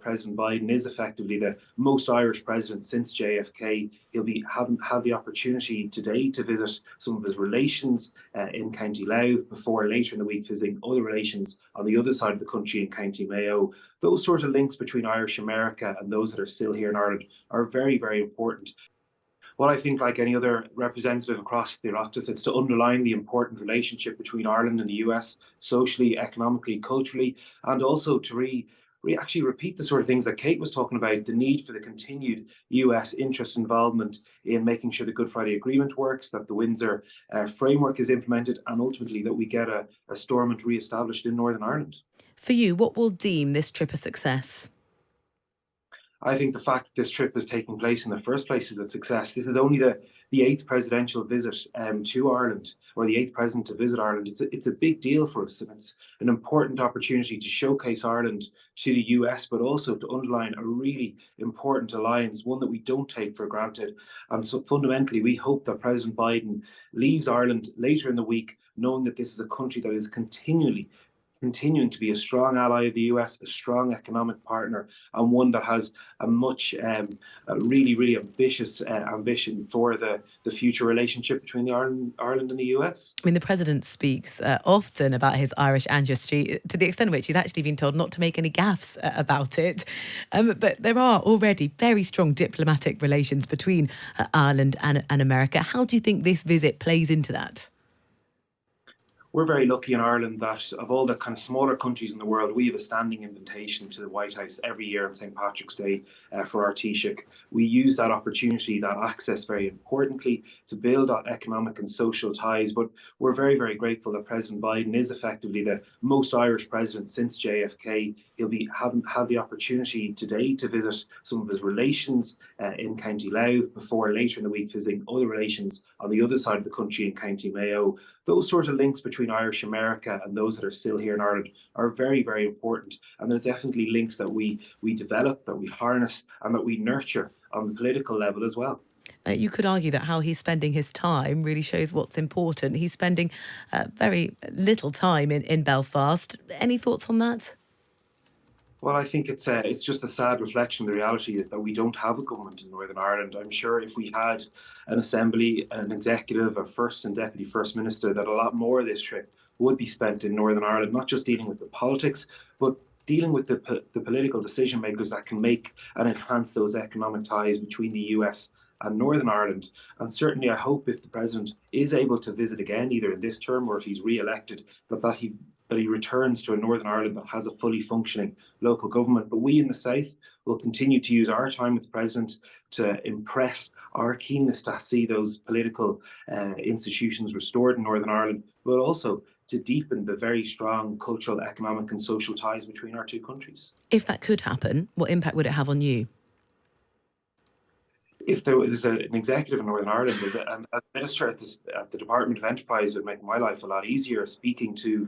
President Biden is effectively the most Irish president since JFK. He'll have the opportunity today to visit some of his relations in County Louth, before later in the week visiting other relations on the other side of the country in County Mayo. Those sort of links between Irish America and those that are still here in Ireland are very, very important. What I think, like any other representative across the Oireachtas, it's to underline the important relationship between Ireland and the US, socially, economically, culturally, and also to actually repeat the sort of things that Kate was talking about, the need for the continued US interest involvement in making sure the Good Friday Agreement works, that the Windsor framework is implemented, and ultimately that we get a Stormont re-established in Northern Ireland. For you, what will deem this trip a success? I think the fact that this trip is taking place in the first place is a success. This is only the eighth presidential visit to Ireland, or the eighth president to visit Ireland. It's a big deal for us, and it's an important opportunity to showcase Ireland to the US, but also to underline a really important alliance, one that we don't take for granted. And so fundamentally, we hope that President Biden leaves Ireland later in the week, knowing that this is a country that is continuing to be a strong ally of the US, a strong economic partner, and one that has a much, a really, really ambitious ambition for the future relationship between Ireland and the US. I mean, the president speaks often about his Irish ancestry, to the extent of which he's actually been told not to make any gaffes about it. But there are already very strong diplomatic relations between Ireland and America. How do you think this visit plays into that? We're very lucky in Ireland that of all the kind of smaller countries in the world, we have a standing invitation to the White House every year on St. Patrick's Day for our Taoiseach. We use that opportunity, that access very importantly, to build on economic and social ties. But we're very, very grateful that President Biden is effectively the most Irish president since JFK. He'll have the opportunity today to visit some of his relations in County Louth, before later in the week visiting other relations on the other side of the country in County Mayo. Those sort of links between Irish America and those that are still here in Ireland are very, very important. And they're definitely links that we develop, that we harness, and that we nurture on the political level as well. You could argue that how he's spending his time really shows what's important. He's spending very little time in Belfast. Any thoughts on that? Well, I think it's just a sad reflection. The reality is that we don't have a government in Northern Ireland. I'm sure if we had an assembly, an executive, a first and deputy first minister, that a lot more of this trip would be spent in Northern Ireland, not just dealing with the politics, but dealing with the political decision makers that can make and enhance those economic ties between the US and Northern Ireland. And certainly I hope if the president is able to visit again, either in this term or if he's re-elected, that he returns to a Northern Ireland that has a fully functioning local government. But we in the South will continue to use our time with the President to impress our keenness to see those political institutions restored in Northern Ireland, but also to deepen the very strong cultural, economic and social ties between our two countries. If that could happen, what impact would it have on you? If there was an executive in Northern Ireland, as a minister at the Department of Enterprise, would make my life a lot easier, speaking to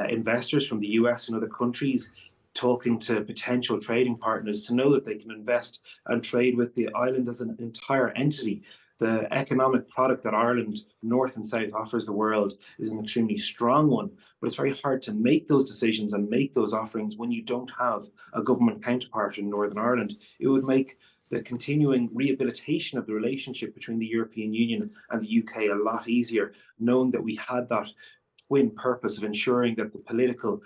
investors from the US and other countries, talking to potential trading partners to know that they can invest and trade with the island as an entire entity. The economic product that Ireland, North and South, offers the world is an extremely strong one, but it's very hard to make those decisions and make those offerings when you don't have a government counterpart in Northern Ireland. It would make the continuing rehabilitation of the relationship between the European Union and the UK a lot easier, knowing that we had that twin purpose of ensuring that the political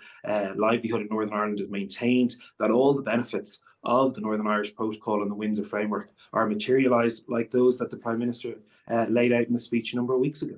livelihood of Northern Ireland is maintained, that all the benefits of the Northern Irish Protocol and the Windsor Framework are materialised, like those that the Prime Minister laid out in the speech a number of weeks ago.